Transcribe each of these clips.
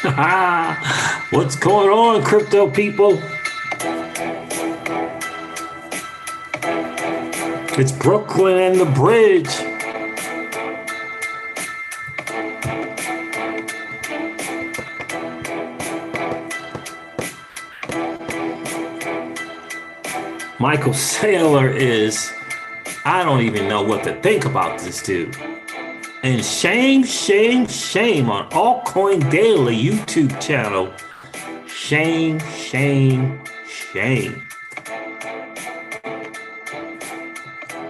What's going on, crypto people? It's Brooklyn and the bridge. Michael Saylor is, I don't even know what to think about this dude. And shame, shame, shame on Altcoin Daily YouTube channel. Shame, shame, shame.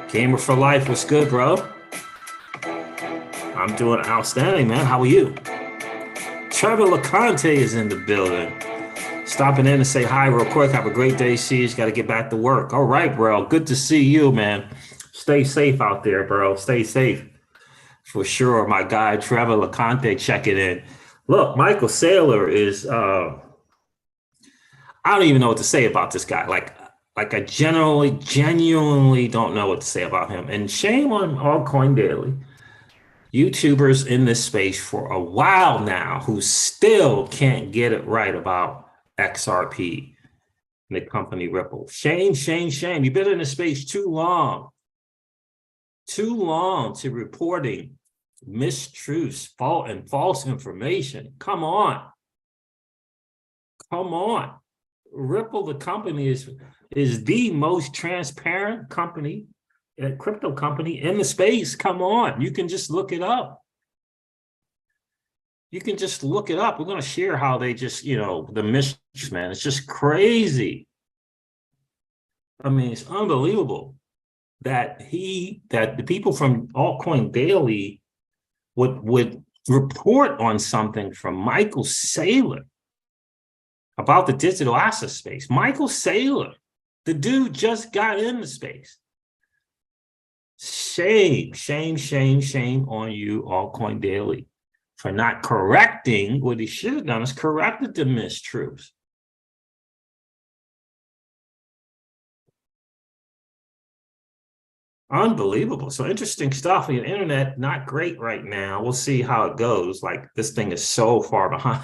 Gamer for life, what's good, bro? I'm doing outstanding, man. How are you? Trevor LeConte is in the building. Stopping in to say hi real quick. Have a great day, Siege. Got to get back to work. All right, bro. Good to see you, man. Stay safe out there, bro. Stay safe. For sure. My guy, Trevor LeConte, checking in. Look, Michael Saylor is, I don't even know what to say about this guy. Like I genuinely don't know what to say about him. And shame on Altcoin Daily. YouTubers in this space for a while now who still can't get it right about XRP and the company Ripple. Shame, shame, shame. You've been in the space too long to reporting mistruths, false information. Come on. Come on. Ripple, the company, is the most transparent company, crypto company in the space. Come on. You can just look it up. You can just look it up. We're going to share how they just, the mysteries, man. It's just crazy. I mean, it's unbelievable that the people from Altcoin Daily would report on something from Michael Saylor about the digital asset space. Michael Saylor, the dude just got in the space. Shame, shame, shame, shame on you, Altcoin Daily, for not correcting what he should have done is corrected the mistruths. Unbelievable. So interesting stuff. The internet, not great right now. We'll see how it goes. Like this thing is so far behind.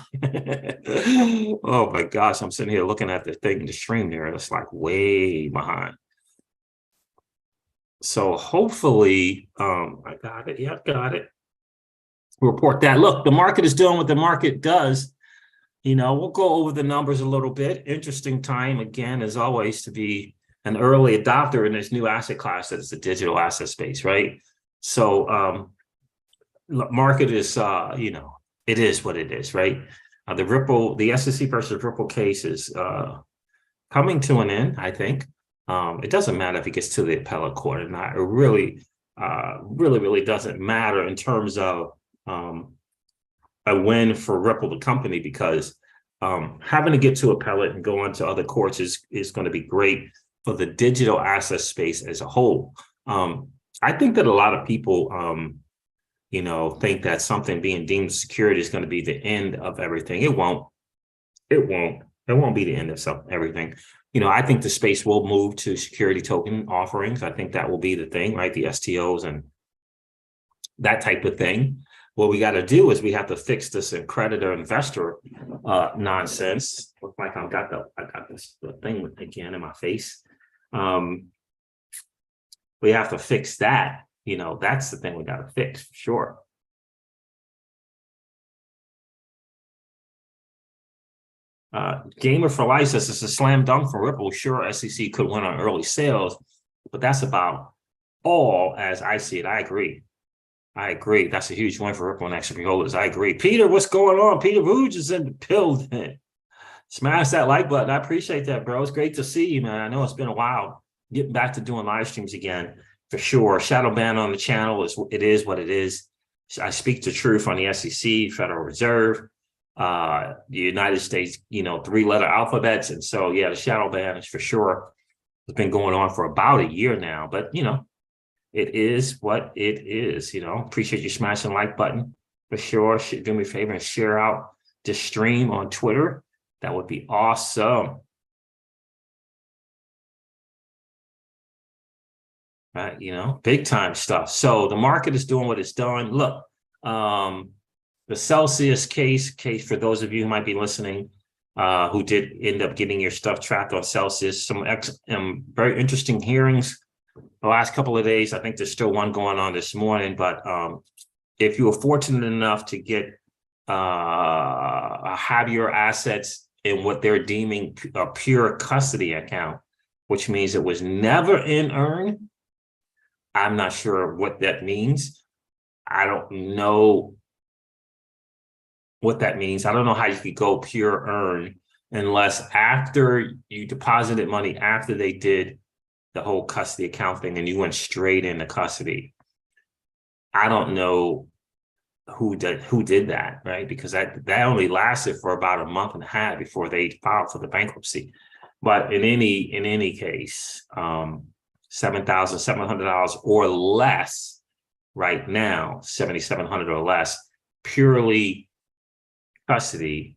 Oh my gosh. I'm sitting here looking at the thing, the stream there. It's like way behind. So hopefully, I got it. Yep, got it. Report that. Look, the market is doing what the market does. We'll go over the numbers a little bit. Interesting time, again, as always, to be an early adopter in this new asset class that's the digital asset space, right? So market is, it is what it is, right? The SEC versus Ripple case is coming to an end, I think. It doesn't matter if it gets to the appellate court or not. It really doesn't matter in terms of a win for Ripple, the company, because having to get to appellate and go on to other courts is going to be great for the digital asset space as a whole. I think that a lot of people, think that something being deemed security is going to be the end of everything. It won't. It won't. It won't be the end of everything. I think the space will move to security token offerings. I think that will be the thing, right? The STOs and that type of thing. What we got to do is we have to fix this creditor investor nonsense. Look like I got this thing again in my face. We have to fix that. That's the thing we got to fix for sure. Gamer for Life says it's a slam dunk for Ripple. Sure, SEC could win on early sales, but that's about all as I see it. I agree. That's a huge win for Ripple and XRP holders. I agree. Peter, what's going on? Peter Rouge is in the building. Smash that like button. I appreciate that, bro. It's great to see you, man. I know it's been a while. Getting back to doing live streams again, for sure. Shadow ban on the channel it is what it is. I speak the truth on the SEC, Federal Reserve, the United States, 3-letter alphabets. And so, yeah, the shadow ban is for sure. It's been going on for about a year now, but, it is what it is, Appreciate you smashing the like button for sure. Do me a favor and share out the stream on Twitter. That would be awesome. Right, big time stuff. So the market is doing what it's done. Look, the Celsius case for those of you who might be listening, who did end up getting your stuff tracked on Celsius, some very interesting hearings the last couple of days. I think there's still one going on this morning, but if you were fortunate enough to get have your assets in what they're deeming a pure custody account, which means it was never in earn. I'm not sure what that means. I don't know what that means. I don't know how you could go pure earn unless after you deposited money, after they did the whole custody account thing and you went straight into custody. I don't know who did that, right? Because that only lasted for about a month and a half before they filed for the bankruptcy. But in any case, $7,700 or less right now, $7,700 or less, purely custody,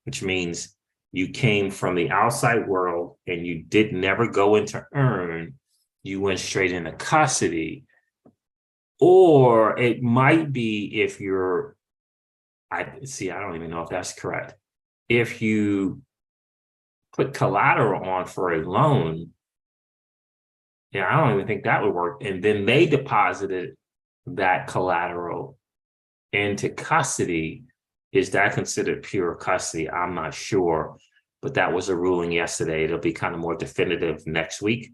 which means you came from the outside world and you did never go into earn, you went straight into custody. Or it might be if you're, I don't even know if that's correct. If you put collateral on for a loan, yeah, I don't even think that would work. And then they deposited that collateral into custody. Is that considered pure custody? I'm not sure, but that was a ruling yesterday. It'll be kind of more definitive next week.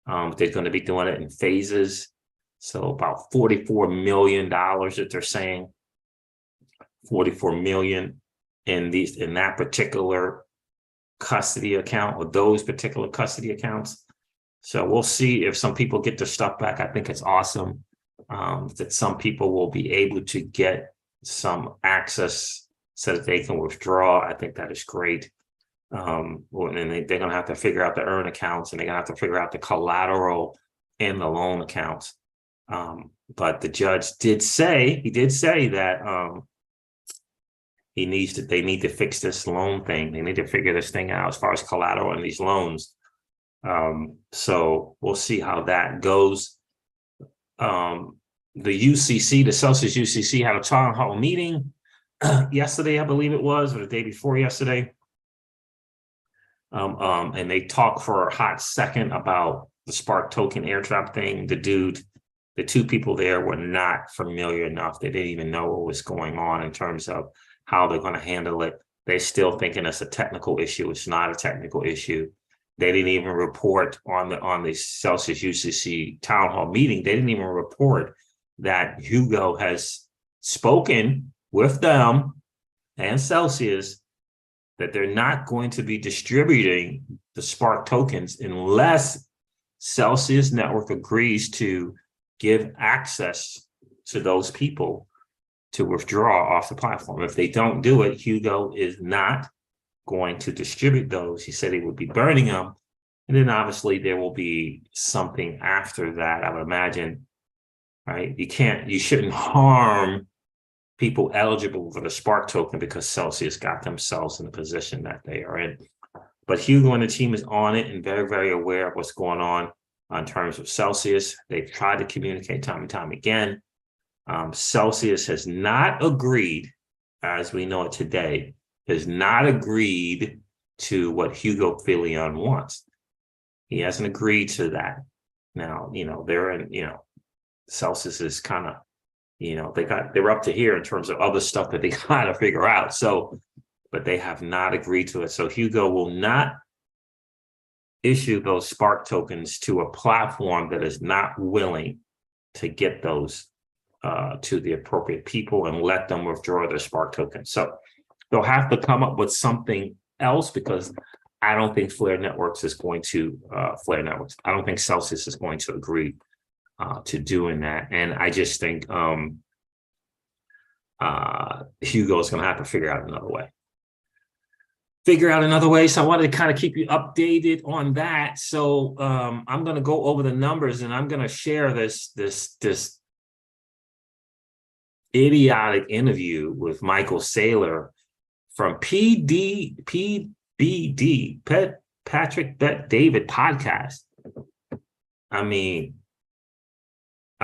They're going to be doing it in phases. So about $44 million that they're saying, 44 million in that particular custody account or those particular custody accounts. So we'll see if some people get their stuff back. I think it's awesome that some people will be able to get some access so that they can withdraw. I think that is great. And they're going to have to figure out the earn accounts, and they're going to have to figure out the collateral and the loan accounts. But the judge did say that they need to fix this loan thing. They need to figure this thing out as far as collateral and these loans. So we'll see how that goes. The UCC, the Celsius UCC, had a town hall meeting yesterday, I believe it was, or the day before yesterday. And they talked for a hot second about the Spark token airdrop thing. The two people there were not familiar enough. They didn't even know what was going on in terms of how they're going to handle it. They're still thinking it's a technical issue. It's not a technical issue. They didn't even report on the Celsius UCC town hall meeting. They didn't even report that Hugo has spoken with them and Celsius that they're not going to be distributing the Spark tokens unless Celsius Network agrees to give access to those people to withdraw off the platform. If they don't do it, Hugo is not going to distribute those. He said he would be burning them. And then obviously there will be something after that, I would imagine, right? You shouldn't harm people eligible for the Spark token because Celsius got themselves in the position that they are in. But Hugo and the team is on it and very, very aware of what's going on in terms of Celsius. They've tried to communicate time and time again. Celsius has not agreed, as we know it today, has not agreed to what Hugo Filion wants. He hasn't agreed to that. Now, they're in, Celsius is kind of, they're up to here in terms of other stuff that they got to figure out. So, but they have not agreed to it. So Hugo will not issue those Spark tokens to a platform that is not willing to get those to the appropriate people and let them withdraw their Spark tokens. So they'll have to come up with something else because I don't think Flare Networks is going to, I don't think Celsius is going to agree to doing that. And I just think Hugo is going to have to figure out another way. So I wanted to kind of keep you updated on that. So I'm going to go over the numbers and I'm going to share this idiotic interview with Michael Saylor from PBD, Patrick Bet David podcast. I mean,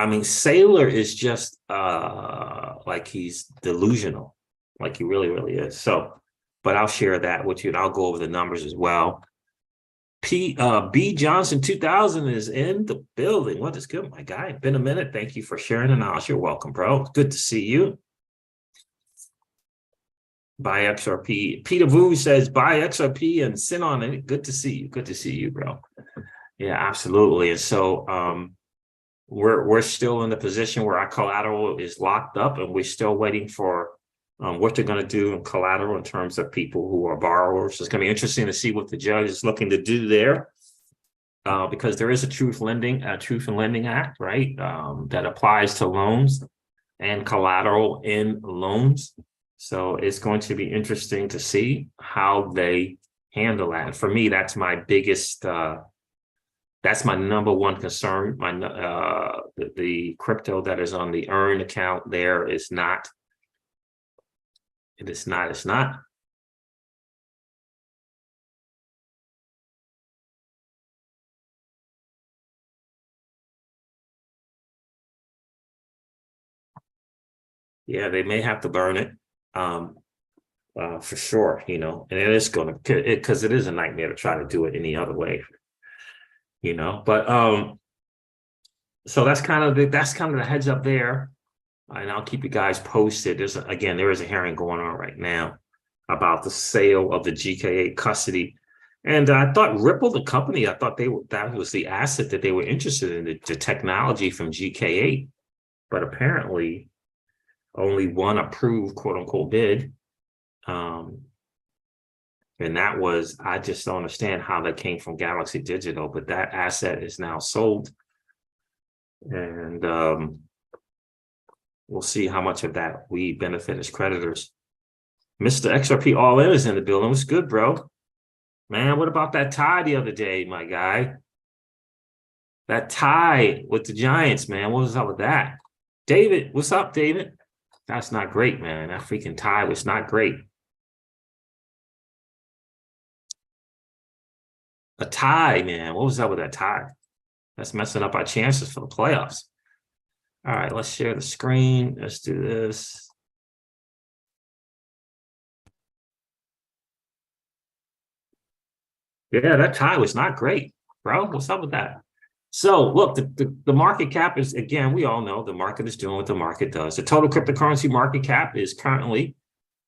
I mean, Saylor is just like he's delusional, like he really, really is. So, but I'll share that with you and I'll go over the numbers as well. B Johnson 2000 is in the building. What is good, my guy? Been a minute. Thank you for sharing the knowledge. You're welcome, bro. Good to see you. Buy XRP. Peter Vu says buy XRP and sit on it. Good to see you. Good to see you, bro. Yeah, absolutely. And so we're still in the position where our collateral is locked up, and we're still waiting for what they're going to do in collateral in terms of people who are borrowers. It's going to be interesting to see what the judge is looking to do there, because there is a Truth in Lending Act, right, that applies to loans and collateral in loans. So it's going to be interesting to see how they handle that. For me, that's my biggest. That's my number one concern. The crypto that is on the earn account there is not. It's not. Yeah, they may have to burn it, for sure, and it is going to, because it is a nightmare to try to do it any other way, but so that's kind of the heads up there. And I'll keep you guys posted. There is a hearing going on right now about the sale of the GK8 custody. And I thought Ripple, the company, that was the asset that they were interested in, the technology from GK8. But apparently only one approved, quote unquote, bid. And that was, I just don't understand how that came from Galaxy Digital, but that asset is now sold. And we'll see how much of that we benefit as creditors. Mr. XRP All In is in the building. What's good, bro? Man, what about that tie the other day, my guy? That tie with the Giants, man. What was up with that? David, what's up, David? That's not great, man. That freaking tie was not great. A tie, man. What was up with that tie? That's messing up our chances for the playoffs. All right, let's share the screen. Let's do this. Yeah, that tie was not great, bro. What's up with that? So look, the market cap is, again, we all know the market is doing what the market does. The total cryptocurrency market cap is currently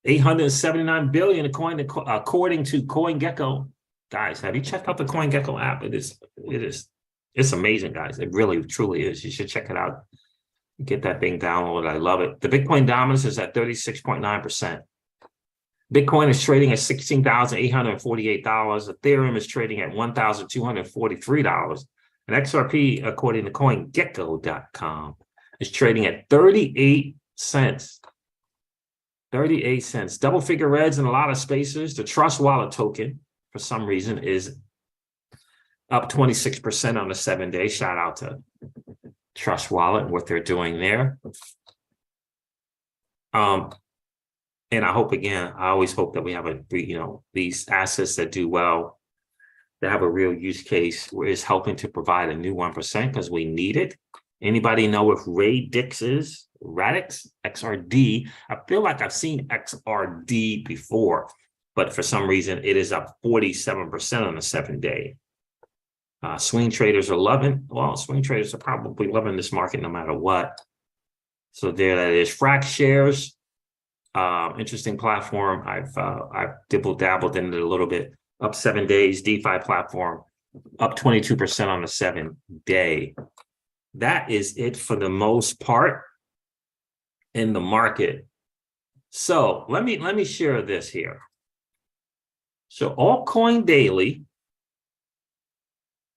879 billion, according to CoinGecko. Guys, have you checked out the CoinGecko app? It's amazing, guys. It really, truly is. You should check it out. Get that thing downloaded. I love it. The Bitcoin dominance is at 36.9%. Bitcoin is trading at $16,848. Ethereum is trading at $1,243. And XRP, according to CoinGecko.com, is trading at 38 cents. 38 cents. Double figure reds in a lot of spaces. The Trust Wallet token, for some reason, is up 26% on the 7-day. Shout out to Trust Wallet and what they're doing there. And I hope, again, I always hope that we have these assets that do well, that have a real use case where it's helping to provide a new 1% because we need it. Anybody know if Radix is? Radix? XRD? I feel like I've seen XRD before, but for some reason it is up 47% on the 7-day. Swing traders are loving. Well, swing traders are probably loving this market no matter what. So there that is. Frac shares, interesting platform. I've dabbled in it a little bit. Up 7 days. DeFi platform, up 22% on the 7-day. That is it for the most part in the market. So let me share this here. So Altcoin Daily,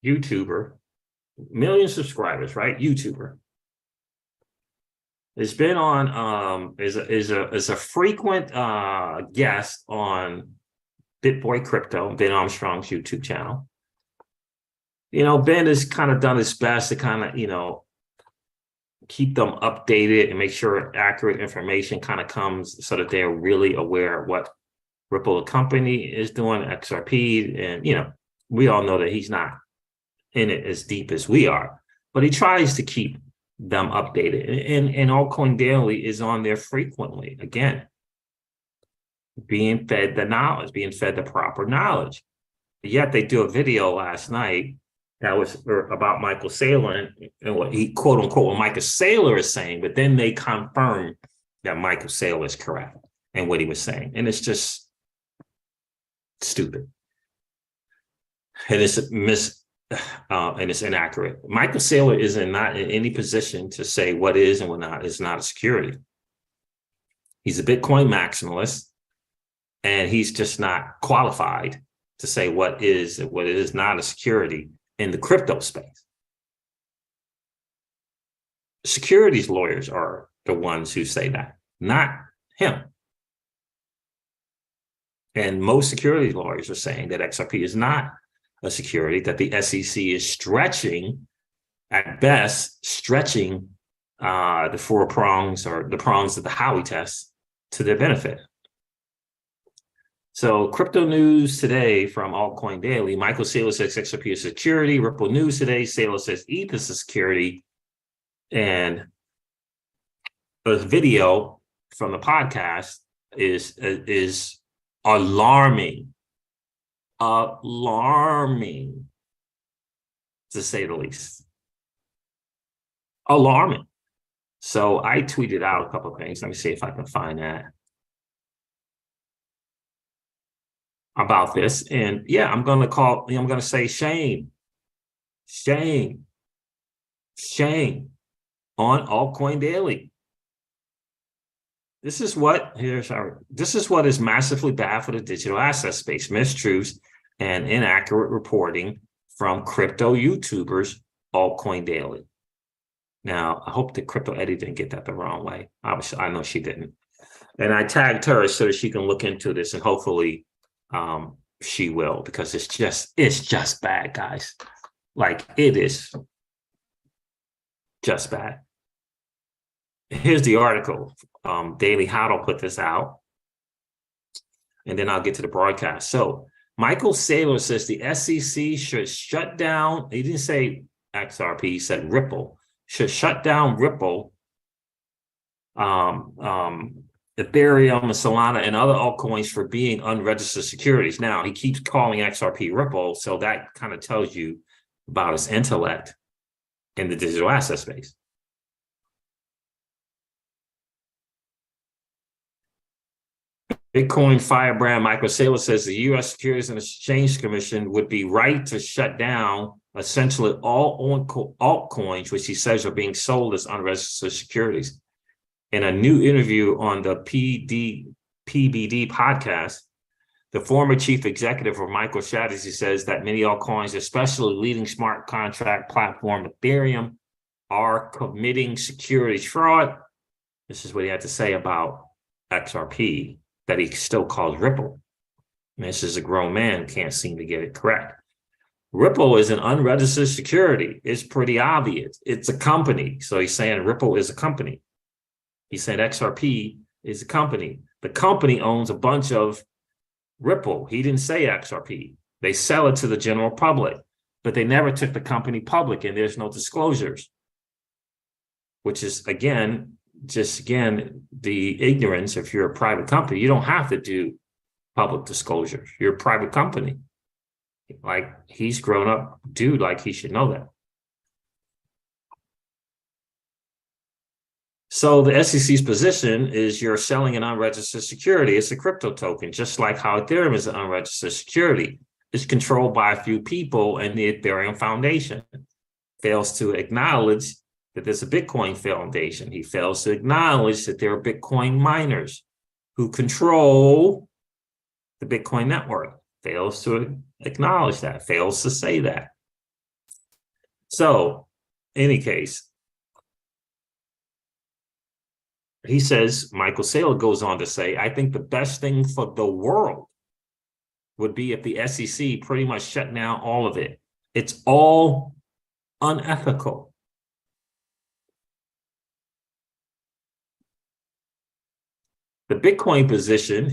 YouTuber, million subscribers, right? YouTuber. It's been on is a frequent guest on BitBoy Crypto, Ben Armstrong's YouTube channel. Ben has kind of done his best to kind of, keep them updated and make sure accurate information kind of comes so that they're really aware of what Ripple, the company, is doing, XRP. And, we all know that he's not in it as deep as we are, but he tries to keep them updated. And Altcoin Daily is on there frequently. Again, being fed the knowledge, being fed the proper knowledge. Yet they do a video last night that was about Michael Saylor and what he, quote unquote, what Michael Saylor is saying, but then they confirm that Michael Saylor is correct in what he was saying. And it's just stupid. And it's and it's inaccurate. Michael Saylor is not in any position to say what is and what not is not a security. He's a Bitcoin maximalist, and he's just not qualified to say what is and what is not a security in the crypto space. Securities lawyers are the ones who say that, not him. And most securities lawyers are saying that XRP is not a security, that the SEC is stretching, at best, stretching the four prongs or the prongs of the Howey test to their benefit. So crypto news today from Altcoin Daily, Michael Saylor says XRP is security. Ripple news today, Saylor says ETH is a security. And a video from the podcast is alarming, to say the least. Alarming. So I tweeted out a couple of things. Let me see if I can find that. About this. And yeah, I'm going to say shame on Altcoin Daily. This is what is massively bad for the digital asset space: mistruths and inaccurate reporting from crypto YouTubers, Altcoin Daily. Now, I hope the Crypto Eddie didn't get that the wrong way. Obviously, I know she didn't. And I tagged her so that she can look into this, and hopefully she will, because it's just bad, guys. Like, it is just bad. Here's the article. Daily Hodl put this out, and then I'll get to the broadcast. So Michael Saylor says the SEC should shut down. He didn't say XRP, he said Ripple. Should shut down Ripple, Ethereum, and Solana, and other altcoins for being unregistered securities. Now, he keeps calling XRP Ripple, so that kind of tells you about his intellect in the digital asset space. Bitcoin firebrand Michael Saylor says the U.S. Securities and Exchange Commission would be right to shut down essentially all altcoins, which he says are being sold as unregistered securities. In a new interview on the PBD podcast, the former chief executive of MicroStrategy says that many altcoins, especially leading smart contract platform Ethereum, are committing securities fraud. This is what he had to say about XRP, that he still calls Ripple. And this is a grown man, can't seem to get it correct. Ripple is an unregistered security. It's pretty obvious. It's a company. So he's saying Ripple is a company. He said XRP is a company. The company owns a bunch of Ripple. He didn't say XRP. They sell it to the general public, but they never took the company public, and there's no disclosures, which is, the ignorance. If you're a private company, you don't have to do public disclosures. You're a private company. Like, he's grown up dude, like he should know that. So the SEC's position is you're selling an unregistered security. It's a crypto token, just like how Ethereum is an unregistered security. It's controlled by a few people, and the Ethereum Foundation fails to acknowledge that there's a Bitcoin Foundation. He fails to acknowledge that there are Bitcoin miners who control the Bitcoin network. Fails to acknowledge that, fails to say that. So, in any case, he says, Michael Saylor goes on to say, I think the best thing for the world would be if the SEC pretty much shut down all of it. It's all unethical. The Bitcoin position,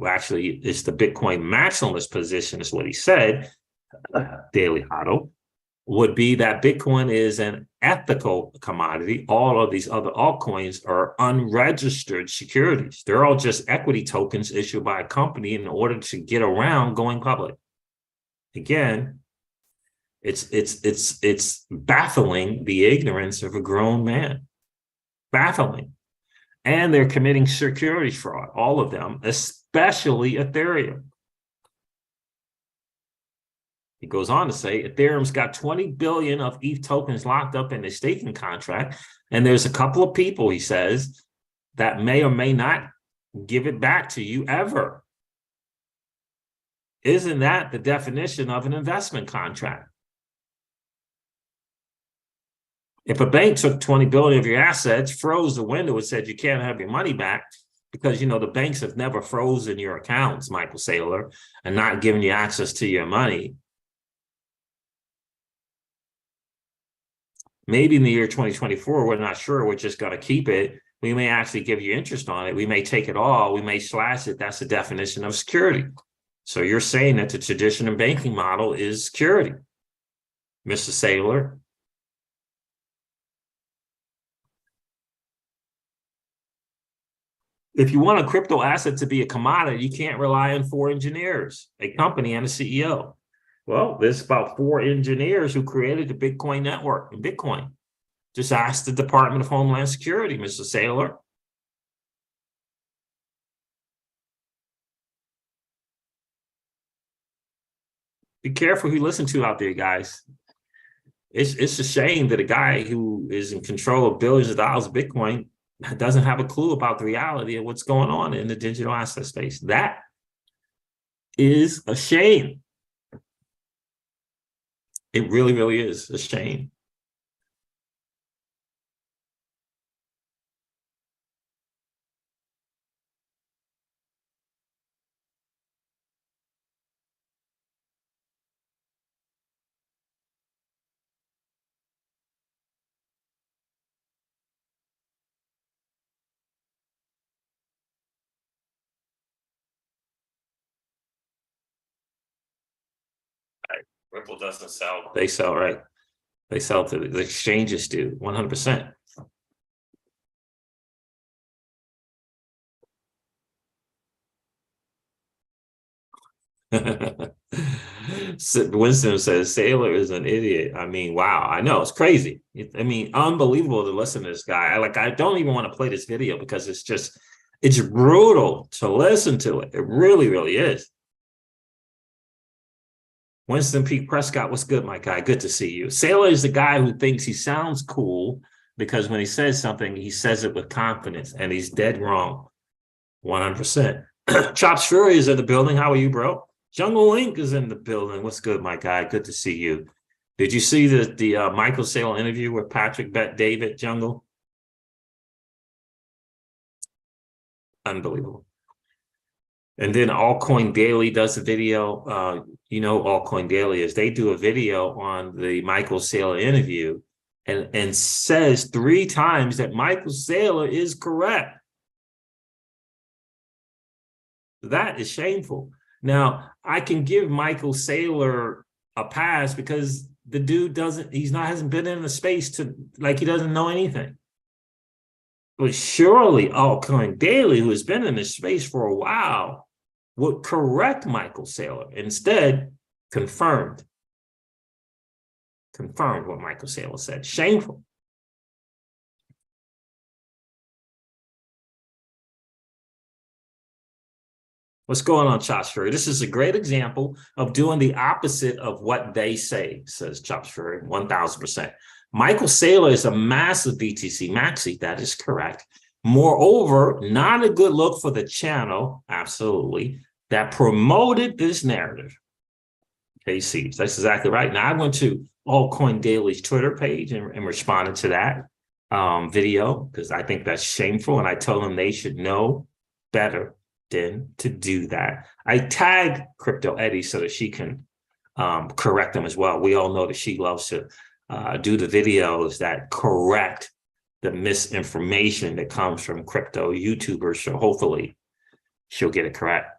actually, it's the Bitcoin maximalist position, is what he said, Daily Hodl. would be that Bitcoin is an ethical commodity. All of these other altcoins are unregistered securities. They're all just equity tokens issued by a company in order to get around going public. Again, it's baffling the ignorance of a grown man. Baffling. And they're committing securities fraud, all of them, especially Ethereum. He goes on to say Ethereum's got 20 billion of ETH tokens locked up in a staking contract. And there's a couple of people, he says, that may or may not give it back to you ever. Isn't that the definition of an investment contract? If a bank took 20 billion of your assets, froze the window and said you can't have your money back, because, you know, the banks have never frozen your accounts, Michael Saylor, and not given you access to your money. Maybe in the year 2024, we're not sure. We're just going to keep it. We may actually give you interest on it. We may take it all. We may slash it. That's the definition of security. So you're saying that the traditional banking model is security, Mr. Saylor. If you want a crypto asset to be a commodity, you can't rely on 4 engineers, a company, and a CEO. Well, there's about 4 engineers who created the Bitcoin network and Bitcoin. Just ask the Department of Homeland Security, Mr. Saylor. Be careful who you listen to out there, guys. It's a shame that a guy who is in control of billions of dollars of Bitcoin doesn't have a clue about the reality of what's going on in the digital asset space. That is a shame. It really, really is a shame. Ripple doesn't sell. They sell, right? They sell to the exchanges do 100%. Winston says Saylor is an idiot. I mean, wow. I know it's crazy. I mean, unbelievable to listen to this guy. I don't even want to play this video because it's brutal to listen to it. It really, really is. Winston P. Prescott, what's good, my guy? Good to see you. Saylor is the guy who thinks he sounds cool because when he says something, he says it with confidence, and he's dead wrong. 100%. Chops Fury is in the building. How are you, bro? Jungle Link is in the building. What's good, my guy? Good to see you. Did you see the Michael Saylor interview with Patrick Bet David, Jungle? Unbelievable. And then Altcoin Daily does a video. You know, Altcoin Daily is they do a video on the Michael Saylor interview and says 3 times that Michael Saylor is correct. That is shameful. Now, I can give Michael Saylor a pass because the dude hasn't been in the space he doesn't know anything. But surely Altcoin Daily, who has been in this space for a while, would correct Michael Saylor. Instead, confirmed what Michael Saylor said. Shameful. What's going on, Chops Fury? This is a great example of doing the opposite of what they say, says Chops Fury, 1000%. Michael Saylor is a massive BTC maxi. That is correct. Moreover, not a good look for the channel, absolutely, that promoted this narrative. KC, that's exactly right. Now, I went to Altcoin Daily's Twitter page and responded to that video because I think that's shameful, and I told them they should know better than to do that. I tagged Crypto Eddie so that she can correct them as well. We all know that she loves to do the videos that correct the misinformation that comes from crypto YouTubers. So hopefully she'll get it correct.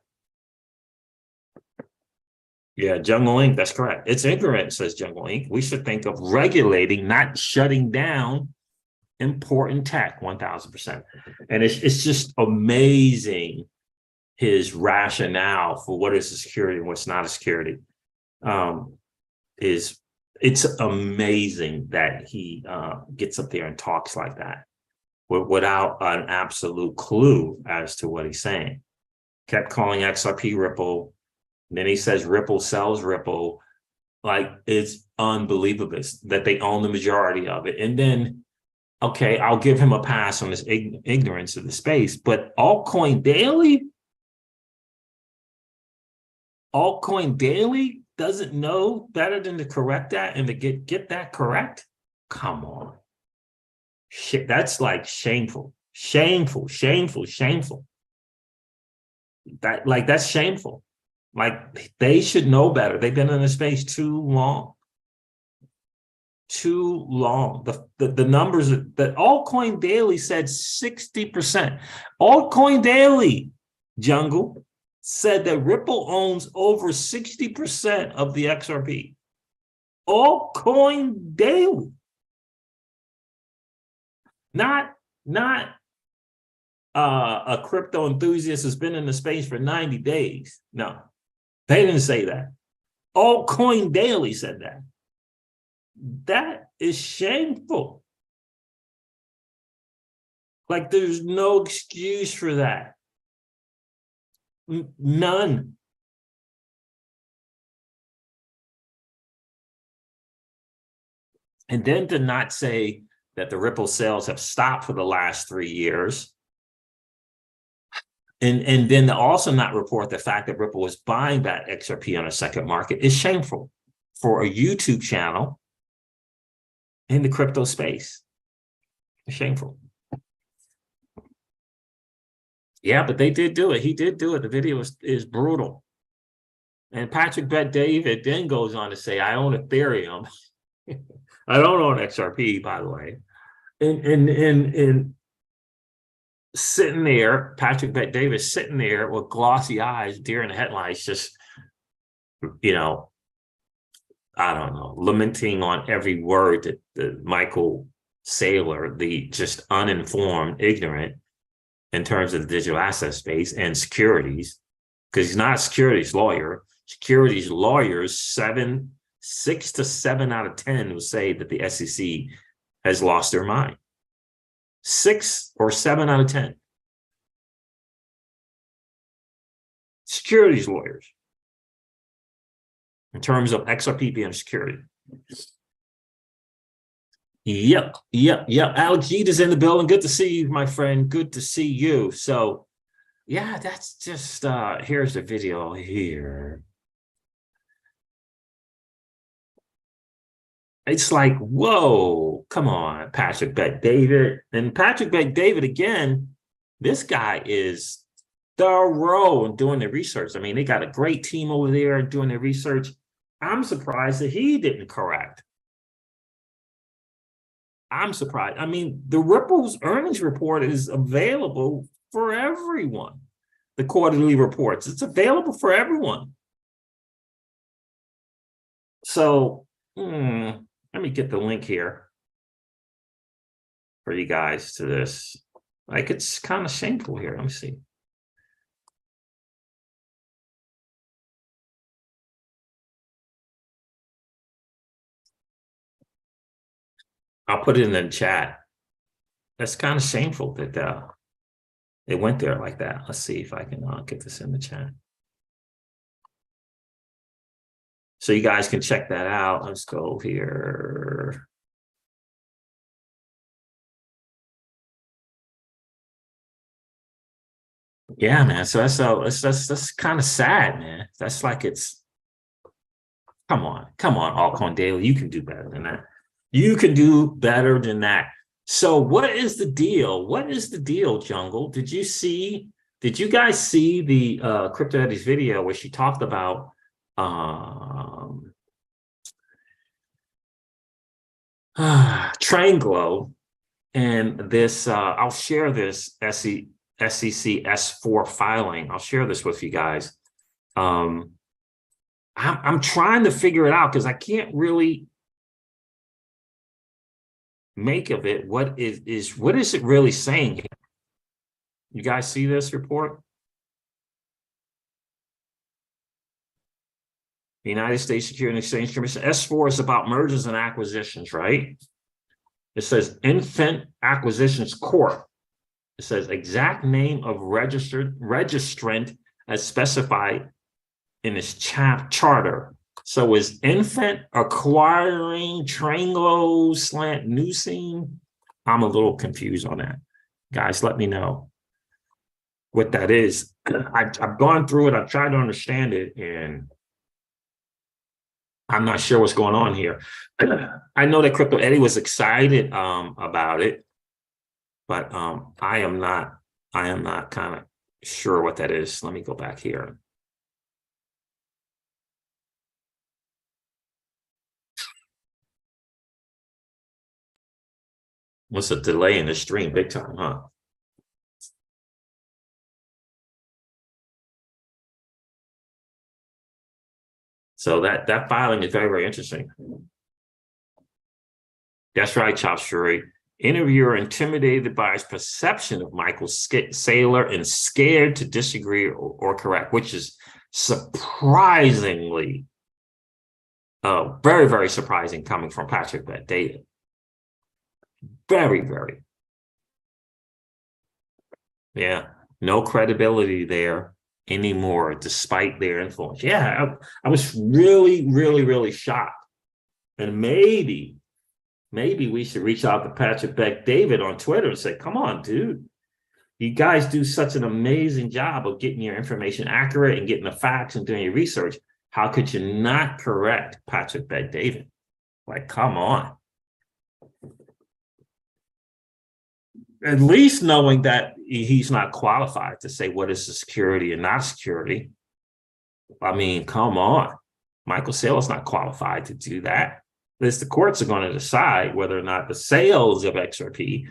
Yeah, Jungle Inc. That's correct. It's ignorant, says Jungle Inc. We should think of regulating, not shutting down important tech 1000%. And it's just amazing his rationale for what is a security and what's not a security. Is it's amazing that he gets up there and talks like that without an absolute clue as to what he's saying. Kept calling XRP Ripple. Then he says Ripple sells Ripple. Like, it's unbelievable that they own the majority of it. And then, okay, I'll give him a pass on his ignorance of the space, but Altcoin Daily doesn't know better than to correct that and to get that correct? Come on. Shit, that's like shameful. Shameful. That's shameful. Like, they should know better. They've been in the space too long. Too long. The numbers that Altcoin Daily said 60%. Altcoin Daily, Jungle, said that Ripple owns over 60% of the XRP. Altcoin Daily. Not a crypto enthusiast who's been in the space for 90 days. No, they didn't say that. Altcoin Daily said that. That is shameful. Like, there's no excuse for that. None. And then to not say that the Ripple sales have stopped for the last 3 years. And then to also not report the fact that Ripple was buying back XRP on a second market is shameful for a YouTube channel in the crypto space. It's shameful. Yeah, but they did do it. He did do it. The video is brutal. And Patrick Bet-David then goes on to say, I own Ethereum. I don't own XRP, by the way. And sitting there, Patrick Bet-David sitting there with glossy eyes, deer in the headlights, just, you know, I don't know, lamenting on every word that Michael Saylor, the just uninformed, ignorant in terms of the digital asset space and securities, because he's not a securities lawyer. Securities lawyers, 6 to 7 out of 10 will say that the SEC has lost their mind. 6 or 7 out of 10. Securities lawyers. In terms of XRP being a security. Yep. Alex Yeet is in the building. Good to see you, my friend. Good to see you. So, yeah, that's just, here's the video here. It's like, whoa, come on, Patrick Bet-David. And Patrick Bet-David, again, this guy is thorough in doing the research. I mean, they got a great team over there doing the research. I'm surprised that he didn't correct. I'm surprised. I mean, the Ripple's earnings report is available for everyone. The quarterly reports, it's available for everyone. So, let me get the link here for you guys to this. Like, it's kind of shameful here. Let me see. I'll put it in the chat. That's kind of shameful that it went there like that. Let's see if I can get this in the chat. So you guys can check that out. Let's go here. Yeah, man. So that's kind of sad, man. That's like, it's, come on, Altcoin Daily. You can do better than that. You can do better than that. So what is the deal? What is the deal, Jungle? Did you guys see the Crypto Eddie's video where she talked about Tranglo and this? I'll share this SEC S4 filing. I'll share this with you guys. I'm trying to figure it out because I can't really make of it. What is it really saying? You guys see this report? The United States Securities and Exchange Commission. S4 is about mergers and acquisitions, right? It says Infant Acquisitions Corp. It says exact name of registrant as specified in its charter. So is Infant acquiring Tranglo slant Newsing? I'm a little confused on that. Guys, let me know what that is. I've gone through it. I've tried to understand it, and I'm not sure what's going on here. I know that Crypto Eddie was excited about it, but I am not kind of sure what that is. Let me go back here. What's a delay in the stream? Big time, huh? So that filing is very, very interesting. That's right, Chop Fury. Interviewer intimidated by his perception of Michael Saylor and scared to disagree or correct, which is surprisingly, very, very surprising coming from Patrick Bet-David. Very, very. Yeah, no credibility there anymore, despite their influence. Yeah, I was really, really, really shocked. And maybe we should reach out to Patrick Bet-David on Twitter and say, come on, dude. You guys do such an amazing job of getting your information accurate and getting the facts and doing your research. How could you not correct Patrick Bet-David? Like, come on. At least knowing that he's not qualified to say what is the security and not security. I mean, come on. Michael Saylor's not qualified to do that. This, the courts are going to decide whether or not the sales of XRP,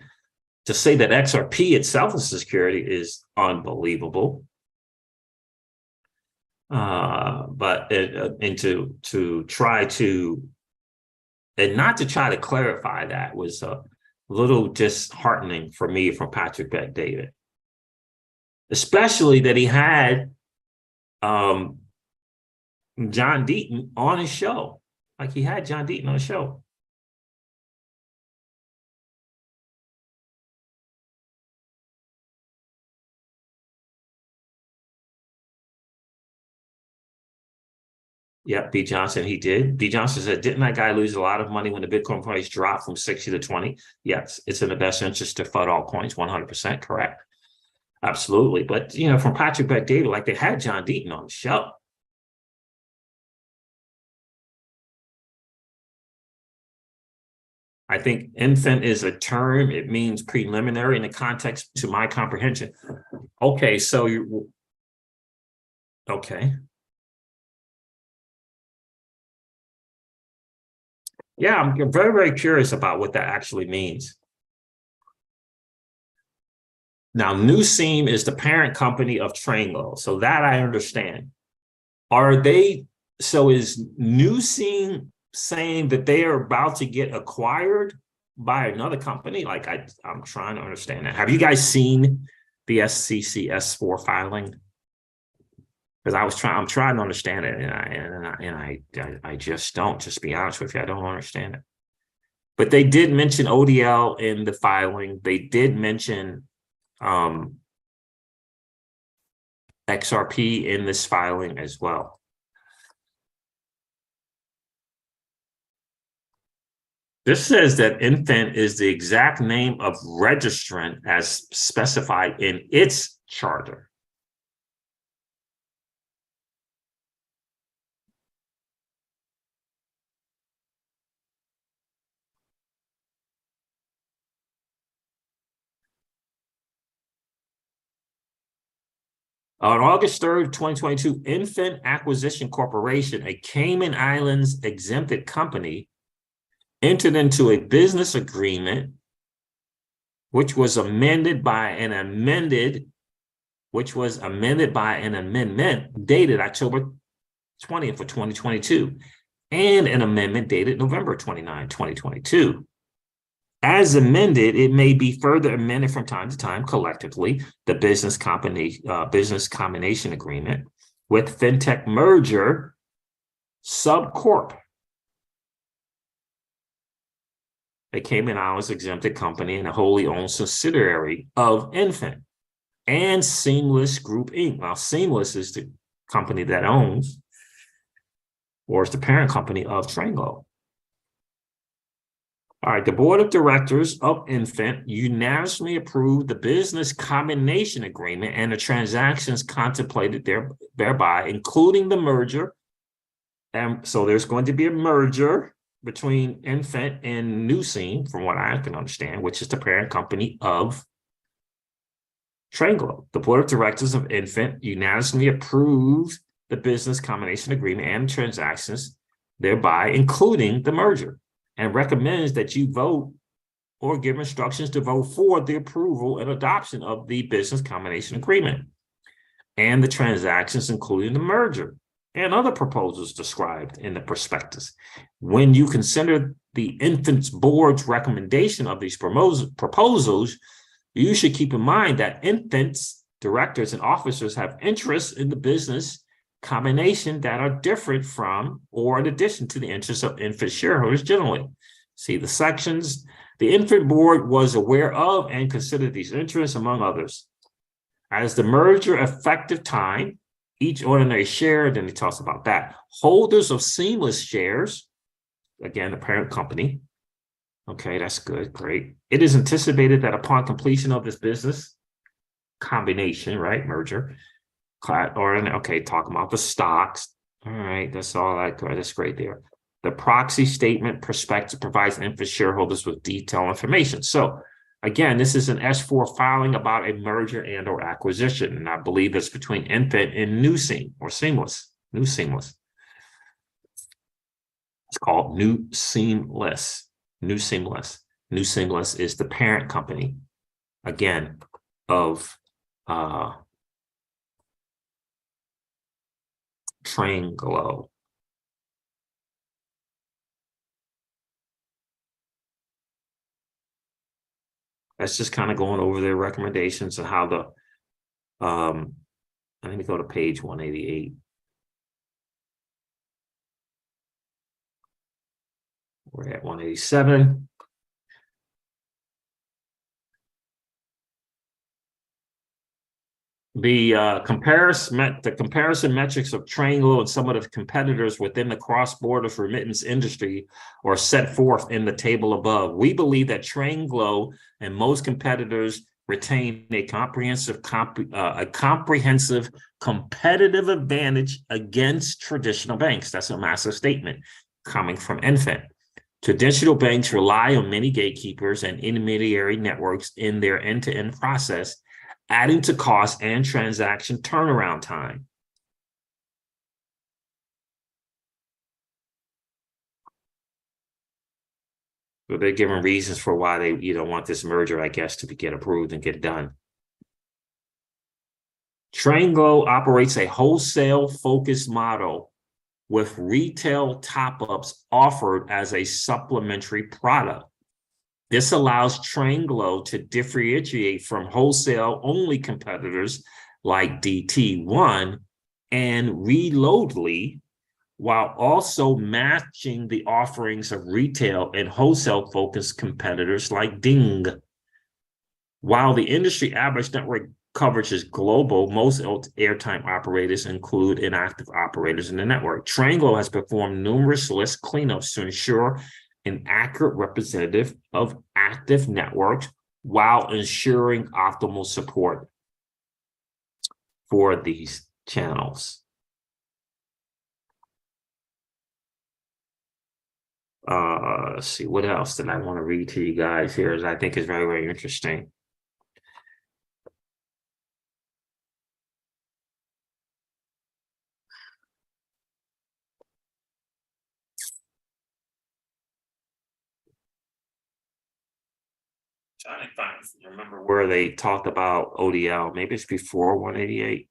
to say that XRP itself is security is unbelievable. To try to, and not to try to clarify that was a little disheartening for me from Patrick Bet-David, especially that he had John Deaton on his show. Like, he had John Deaton on the show. Yeah, B. Johnson, he did. B. Johnson said, didn't that guy lose a lot of money when the Bitcoin price dropped from 60 to 20? Yes, it's in the best interest to FUD altcoins, 100% correct. Absolutely. But, you know, from Patrick Bet-David, like, they had John Deaton on the show. I think infant is a term. It means preliminary in the context to my comprehension. Okay, so you, okay. Yeah, I'm very, very curious about what that actually means. Now, Newseam is the parent company of Tranglo, so that I understand. Are they, so is Newseam saying that they are about to get acquired by another company? Like, I'm trying to understand that. Have you guys seen the SEC S4 filing? Because I'm trying to understand it, and I just don't. Just be honest with you, I don't understand it. But they did mention ODL in the filing. They did mention XRP in this filing as well. This says that infant is the exact name of registrant as specified in its charter. On August 3rd, 2022, Infant Acquisition Corporation, a Cayman Islands exempted company, entered into a business agreement, which was amended by an amendment dated October 20th of 2022, and an amendment dated November 29, 2022. As amended, it may be further amended from time to time collectively, the business combination agreement with FinTech merger subcorp, a Cayman Islands exempted company and a wholly owned subsidiary of Infant, and Seamless Group Inc. Now, Seamless is the company that owns, or is the parent company of Tranglo. All right, the board of directors of Infant unanimously approved the business combination agreement and the transactions contemplated thereby, including the merger. And so there's going to be a merger between Infant and New Scene, from what I can understand, which is the parent company of Tranglo. The board of directors of Infant unanimously approved the business combination agreement and transactions thereby, including the merger, and recommends that you vote or give instructions to vote for the approval and adoption of the business combination agreement and the transactions, including the merger and other proposals described in the prospectus. When you consider the Infant's board's recommendation of these proposals, you should keep in mind that Infant's directors and officers have interests in the business combination that are different from or in addition to the interests of Infant shareholders generally. See the sections. The Infant board was aware of and considered these interests, among others. As the merger effective time, each ordinary share, then he talks about that. Holders of Seamless shares, again, the parent company. Okay, that's good, great. It is anticipated that upon completion of this business combination, right, merger, okay, talking about the stocks. All right, that's all that's great there. The proxy statement prospectus provides Infant shareholders with detailed information. So again, this is an S4 filing about a merger and or acquisition, and I believe it's between Infant and New Scene or Seamless. New Seamless. It's called New Seamless. New Seamless. New Seamless is the parent company, again, of Tranglo. That's just kind of going over their recommendations and how the let me go to page 188. We're at 187. The comparison metrics of Tranglo and some of the competitors within the cross-border remittance industry are set forth in the table above. We believe that Tranglo and most competitors retain a comprehensive competitive advantage against traditional banks. That's a massive statement coming from Infant. Traditional banks rely on many gatekeepers and intermediary networks in their end-to-end process, adding to cost and transaction turnaround time. So they're giving reasons for why they want this merger, I guess, to get approved and get done. Tranglo operates a wholesale-focused model with retail top-ups offered as a supplementary product. This allows Tranglo to differentiate from wholesale-only competitors like DT1 and Reloadly, while also matching the offerings of retail and wholesale-focused competitors like Ding. While the industry average network coverage is global, most airtime operators include inactive operators in the network. Tranglo has performed numerous list cleanups to ensure an accurate representative of active networks while ensuring optimal support for these channels. Let's see, what else did I want to read to you guys here, as I think is very, very interesting. Trying to remember where they talked about ODL. Maybe it's before 188.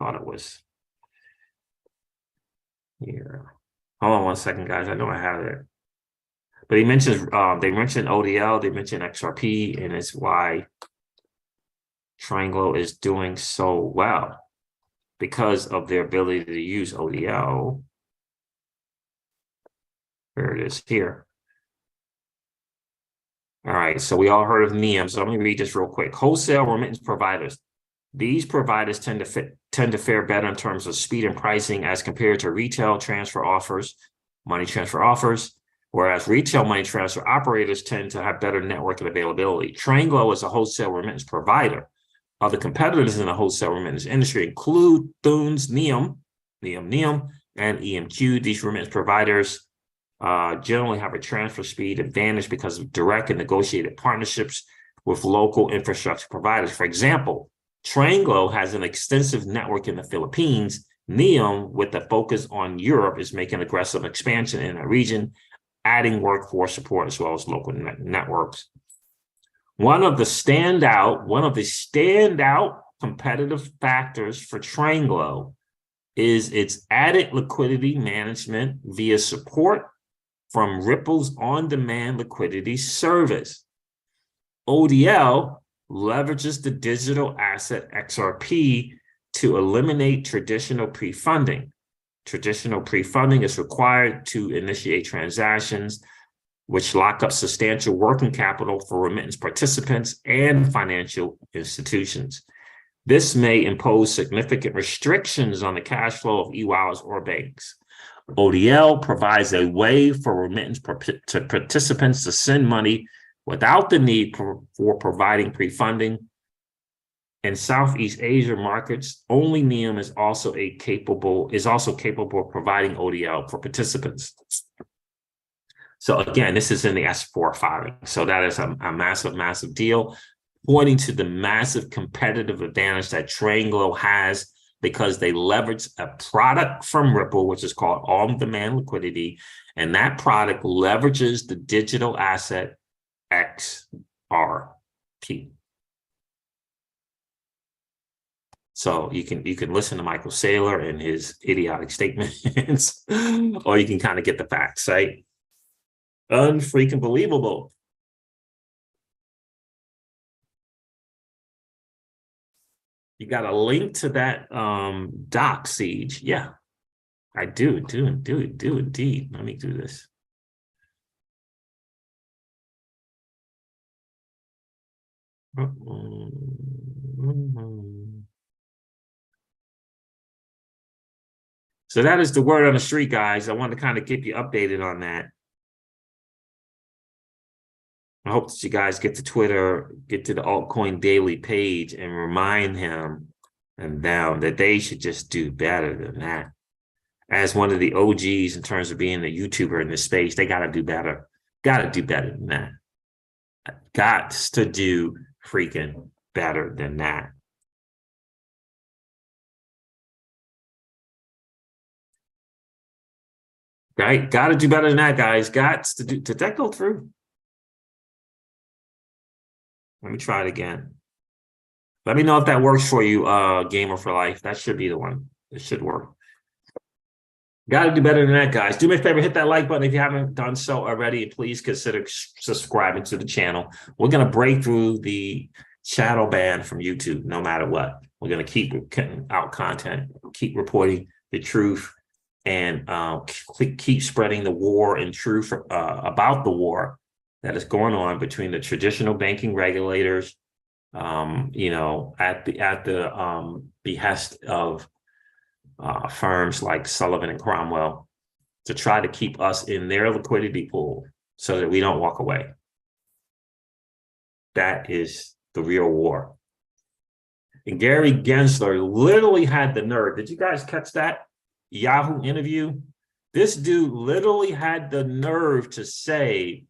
Thought it was. here. Hold on one second, guys. I know I have it. But he mentions they mentioned ODL, they mentioned XRP, and it's why Triangle is doing so well because of their ability to use ODL. There it is here. All right, so we all heard of NEM. So let me read this real quick. Wholesale remittance providers. These providers tend to fare better in terms of speed and pricing as compared to retail transfer offers, money transfer offers, whereas retail money transfer operators tend to have better network and availability. Triangle is a wholesale remittance provider. Other competitors in the wholesale remittance industry include Thunes, NEM, and EMQ. These remittance providers generally have a transfer speed advantage because of direct and negotiated partnerships with local infrastructure providers. For example, Triangle has an extensive network in the Philippines. NEM, with a focus on Europe, is making aggressive expansion in the region, adding workforce support as well as local networks. One of the standout competitive factors for Triangle is its added liquidity management via support from Ripple's on-demand liquidity service. ODL leverages the digital asset XRP to eliminate traditional pre-funding. Traditional pre-funding is required to initiate transactions, which lock up substantial working capital for remittance participants and financial institutions. This may impose significant restrictions on the cash flow of e-wallets or banks. ODL provides a way for remittance participants to send money without the need for providing pre-funding. In Southeast Asia markets, only NEM is also capable of providing ODL for participants. So again, this is in the S4 filing. So that is a massive, massive deal, pointing to the massive competitive advantage that Triangle has because they leverage a product from Ripple, which is called on-demand liquidity, and that product leverages the digital asset XRP. So you can listen to Michael Saylor and his idiotic statements, or you can kind of get the facts, right? Unfreaking believable. You got a link to that doc, Siege? Yeah, I do indeed. Let me do this. So that is the word on the street, guys. I want to kind of keep you updated on that. I hope that you guys get to Twitter, get to the Altcoin Daily page and remind him and them that they should just do better than that. As one of the OGs in terms of being a YouTuber in this space, they got to do better. Got to do better than that. Got to do freaking better than that. Right? Got to do better than that, guys. Got to do. Did that go through? Let me try it again. Let me know if that works for you, Gamer for Life. That should be the one. It should work. Got to do better than that, guys. Do me a favor, hit that like button if you haven't done so already. Please consider subscribing to the channel. We're going to break through the shadow ban from YouTube no matter what. We're going to keep getting out content, keep reporting the truth, and keep spreading the war and truth about the war that is going on between the traditional banking regulators, you know, at the behest of firms like Sullivan and Cromwell to try to keep us in their liquidity pool so that we don't walk away. That is the real war. And Gary Gensler literally had the nerve. Did you guys catch that Yahoo interview? This dude literally had the nerve to say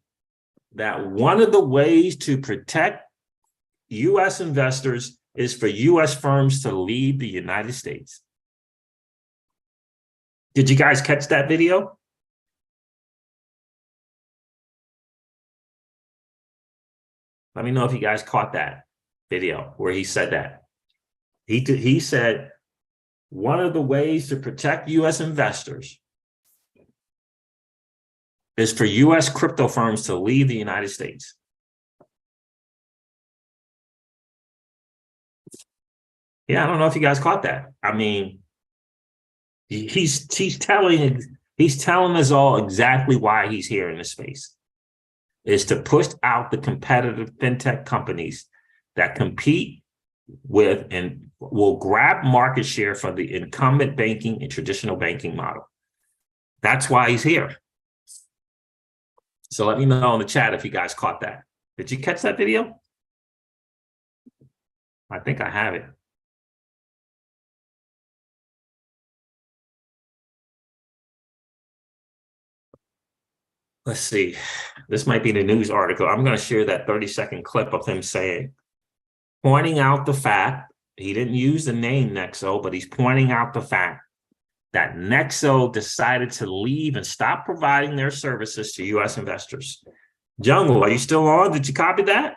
that one of the ways to protect U.S. investors is for U.S. firms to leave the United States. Did you guys catch that video? Let me know if you guys caught that video where he said that. He said one of the ways to protect U.S. investors is for U.S. crypto firms to leave the United States. Yeah, I don't know if you guys caught that. I mean, he's telling us all exactly why he's here in this space. Is to push out the competitive fintech companies that compete with and will grab market share from the incumbent banking and traditional banking model. That's why he's here. So let me know in the chat if you guys caught that. Did you catch that video? I think I have it. Let's see. This might be the news article. I'm going to share that 30-second clip of him saying, pointing out the fact, he didn't use the name Nexo, but he's pointing out the fact that Nexo decided to leave and stop providing their services to U.S. investors. Jungle, are you still on? Did you copy that?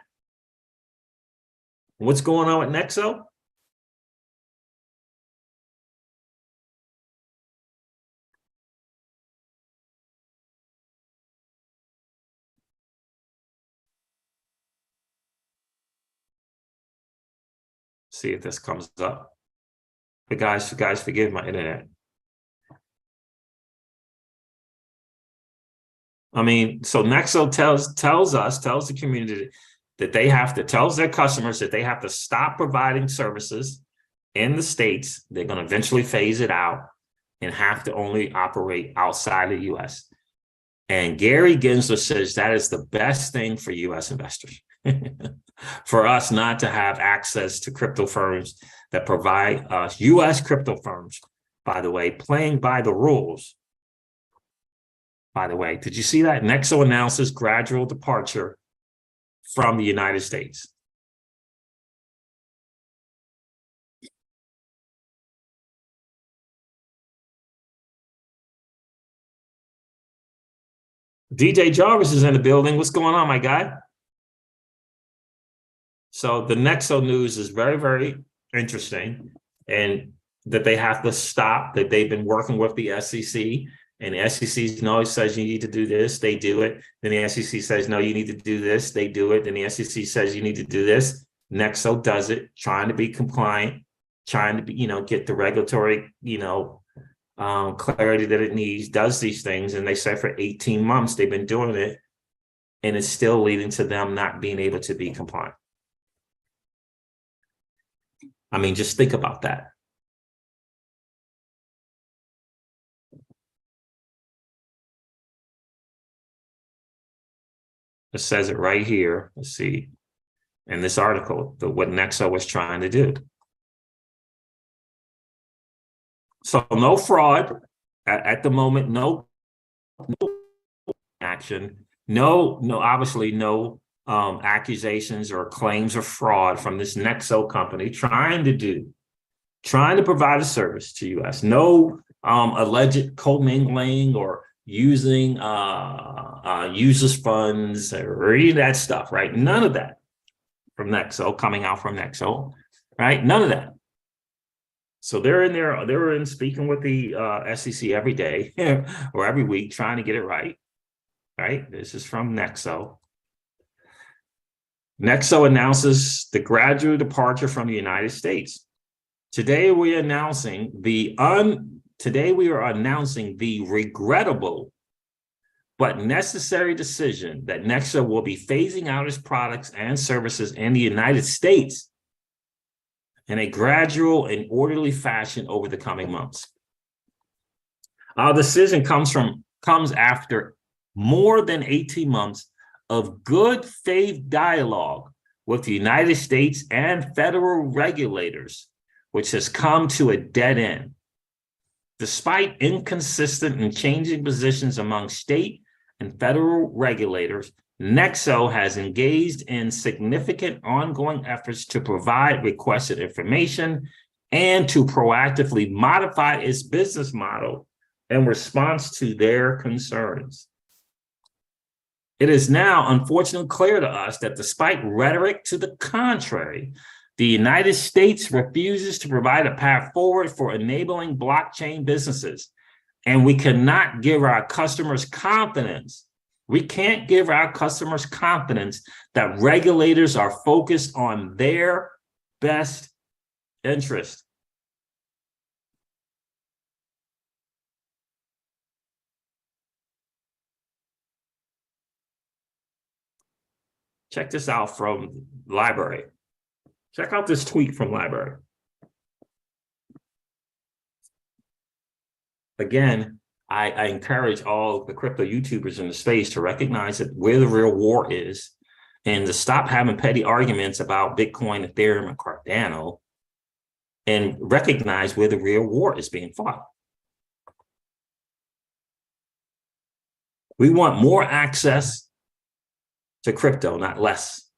What's going on with Nexo? See if this comes up. But guys, forgive my internet. I mean, so Nexo tells the community that they have to, tells their customers that they have to stop providing services in the States. They're going to eventually phase it out and have to only operate outside the US. And Gary Gensler says that is the best thing for US investors. For us not to have access to crypto firms that provide us, US crypto firms, by the way, playing by the rules. By the way, did you see that? Nexo announces gradual departure from the United States. DJ Jarvis is in the building. What's going on, my guy? So the Nexo news is very, very interesting, and that they have to stop, that they've been working with the SEC, and the SEC says you need to do this, they do it. Then the SEC says, no, you need to do this, they do it. Then the SEC says you need to do this. Nexo does it, trying to be compliant, trying to be, get the regulatory, clarity that it needs, does these things. And they say for 18 months, they've been doing it, and it's still leading to them not being able to be compliant. I mean, just think about that. It says it right here. Let's see. In this article, what Nexo was trying to do. So no fraud at the moment, no action, obviously no accusations or claims of fraud from this Nexo company trying to provide a service to US. No alleged commingling or using users' funds or any of that stuff, right? None of that from Nexo, coming out from Nexo, right? None of that. So they're in there, they're in speaking with the SEC every day or every week, trying to get it right, right? This is from Nexo. Nexo announces the gradual departure from the United States. Today we are announcing the regrettable but necessary decision that Nexo will be phasing out its products and services in the United States in a gradual and orderly fashion over the coming months. Our decision comes after more than 18 months of good faith dialogue with the United States and federal regulators, which has come to a dead end. Despite inconsistent and changing positions among state and federal regulators, Nexo has engaged in significant ongoing efforts to provide requested information and to proactively modify its business model in response to their concerns. It is now unfortunately clear to us that despite rhetoric to the contrary, the United States refuses to provide a path forward for enabling blockchain businesses, and we cannot give our customers confidence We can't give our customers confidence that regulators are focused on their best interest. Check this out from Library. Check out this tweet from Library. Again, I encourage all the crypto YouTubers in the space to recognize that where the real war is and to stop having petty arguments about Bitcoin, Ethereum, and Cardano and recognize where the real war is being fought. We want more access to crypto, not less.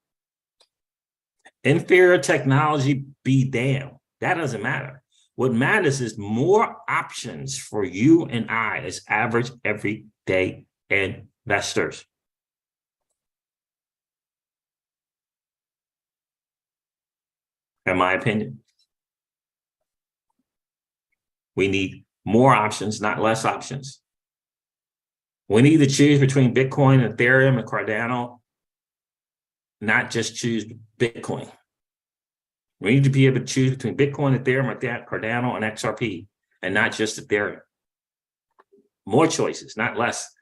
Inferior technology be damned. That doesn't matter. What matters is more options for you and I as average everyday investors. In my opinion, we need more options, not less options. We need to choose between Bitcoin, Ethereum, and Cardano, not just choose Bitcoin. We need to be able to choose between Bitcoin, Ethereum, Cardano, and XRP, and not just Ethereum. More choices, not less.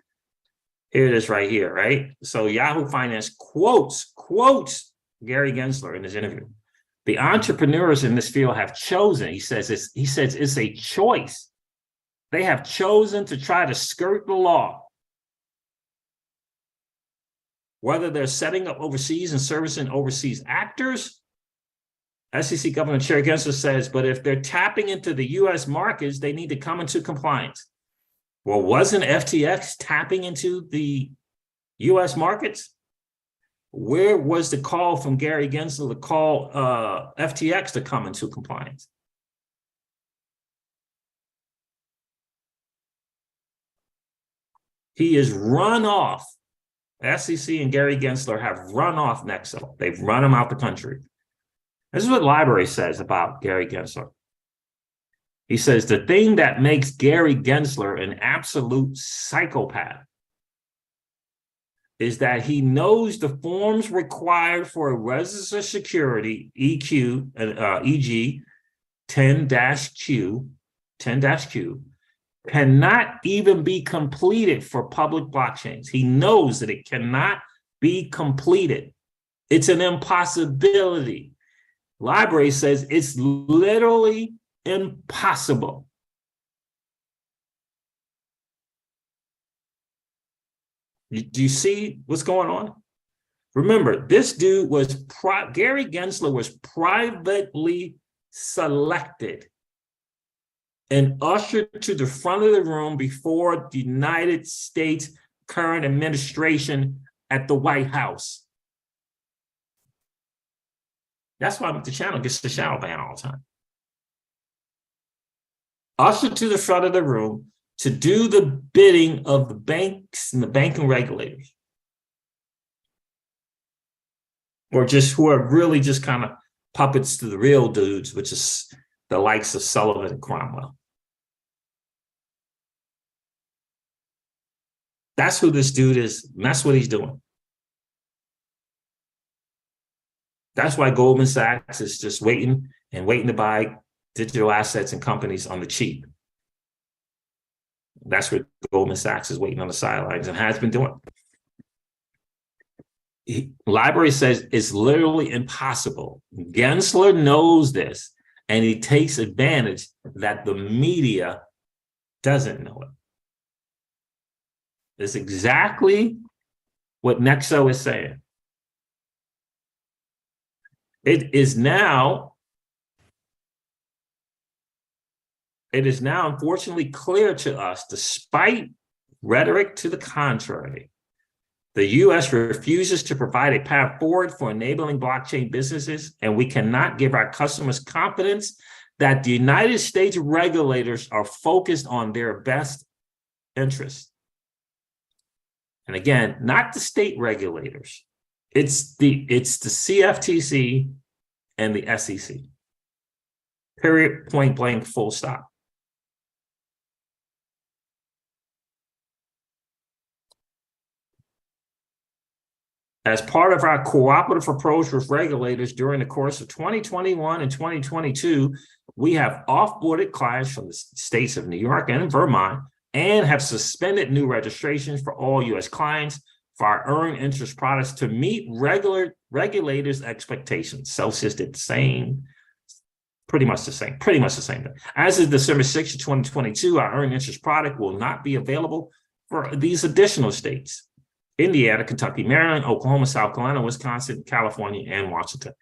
Here it is right here, right? So Yahoo Finance quotes Gary Gensler in his interview. The entrepreneurs in this field have chosen, he says it's a choice. They have chosen to try to skirt the law. Whether they're setting up overseas and servicing overseas actors, SEC Governor Chair Gensler says, but if they're tapping into the U.S. markets, they need to come into compliance. Well, wasn't FTX tapping into the U.S. markets? Where was the call from Gary Gensler to call FTX to come into compliance? He is run off. SEC and Gary Gensler have run off Nexo. They've run him out the country. This is what Library says about Gary Gensler. He says, the thing that makes Gary Gensler an absolute psychopath is that he knows the forms required for a registered security, EG 10-Q, cannot even be completed for public blockchains. He knows that it cannot be completed. It's an impossibility. Library says it's literally impossible. Do you see what's going on? Remember, this dude was, Gary Gensler was privately selected and ushered to the front of the room before the United States current administration at the White House. That's why the channel gets the shadow ban all the time. Ushered to the front of the room to do the bidding of the banks and the banking regulators. Or just who are really just kind of puppets to the real dudes, which is the likes of Sullivan and Cromwell. That's who this dude is, and that's what he's doing. That's why Goldman Sachs is just waiting to buy digital assets and companies on the cheap. That's what Goldman Sachs is waiting on the sidelines and has been doing. Library says it's literally impossible. Gensler knows this, and he takes advantage that the media doesn't know it. It's exactly what Nexo is saying. It is now unfortunately clear to us, despite rhetoric to the contrary, the U.S. refuses to provide a path forward for enabling blockchain businesses, and we cannot give our customers confidence that the United States regulators are focused on their best interests. And again, not the state regulators. It's the CFTC and the SEC. Period, point blank, full stop. As part of our cooperative approach with regulators during the course of 2021 and 2022, we have offboarded clients from the states of New York and Vermont and have suspended new registrations for all U.S. clients for our earned interest products to meet regulators' expectations. Celsius did the same, pretty much the same thing. As of December 6th, 2022, our earned interest product will not be available for these additional states: Indiana, Kentucky, Maryland, Oklahoma, South Carolina, Wisconsin, California, and Washington.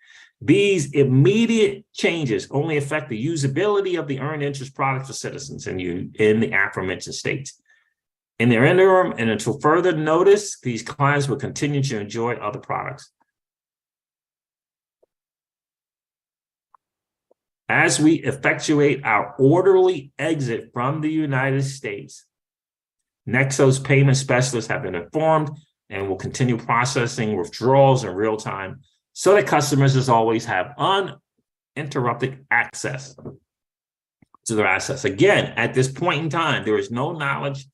These immediate changes only affect the usability of the earned interest product for citizens in the aforementioned states. In the interim, and until further notice, these clients will continue to enjoy other products. As we effectuate our orderly exit from the United States, Nexo's payment specialists have been informed and will continue processing withdrawals in real time so that customers, as always, have uninterrupted access to their assets. Again, at this point in time, there is no knowledge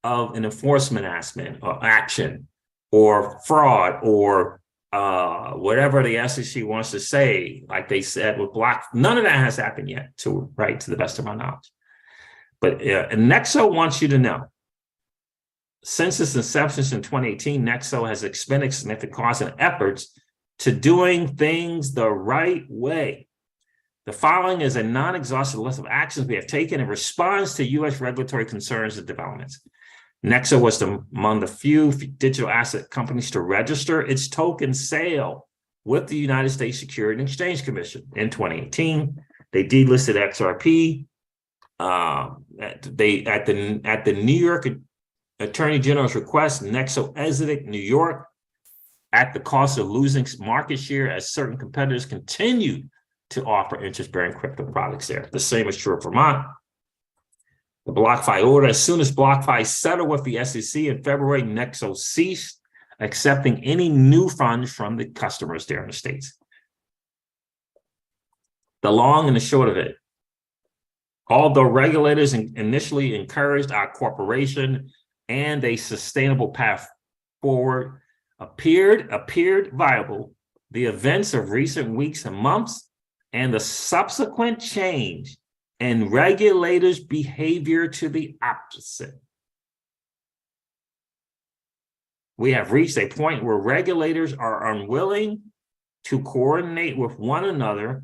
of an enforcement action or fraud or whatever the SEC wants to say, like they said with block. None of that has happened yet, to the best of my knowledge. But Nexo wants you to know, since its inception in 2018, Nexo has expended significant costs and efforts to doing things the right way. The following is a non-exhaustive list of actions we have taken in response to U.S. regulatory concerns and developments. Nexo was among the few digital asset companies to register its token sale with the United States Securities and Exchange Commission in 2018. They delisted XRP. At the New York Attorney General's request, Nexo exited New York at the cost of losing market share as certain competitors continued to offer interest-bearing crypto products there. The same is true of Vermont. The BlockFi order: as soon as BlockFi settled with the SEC in February, Nexo ceased accepting any new funds from the customers there in the States. The long and the short of it, although regulators initially encouraged our corporation and a sustainable path forward appeared viable, the events of recent weeks and months and the subsequent change in regulators' behavior to the opposite. We have reached a point where regulators are unwilling to coordinate with one another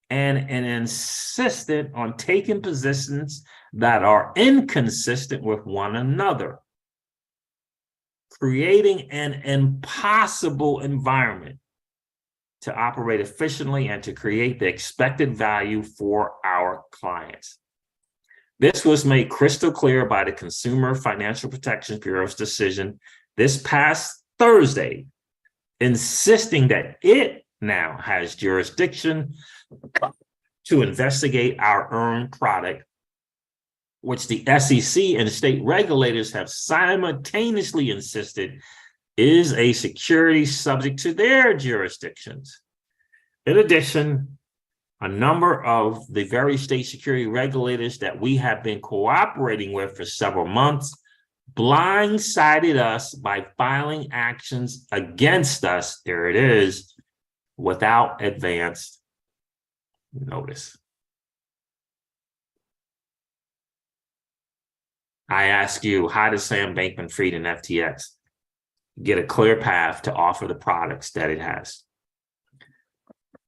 and insistent on taking positions that are inconsistent with one another, creating an impossible environment to operate efficiently and to create the expected value for our clients. This was made crystal clear by the Consumer Financial Protection Bureau's decision this past Thursday, insisting that it now has jurisdiction to investigate our earned product, which the SEC and state regulators have simultaneously insisted is a security subject to their jurisdictions. In addition, a number of the very state security regulators that we have been cooperating with for several months blindsided us by filing actions against us, there it is, without advance notice. I ask you, how does Sam Bankman-Fried and FTX get a clear path to offer the products that it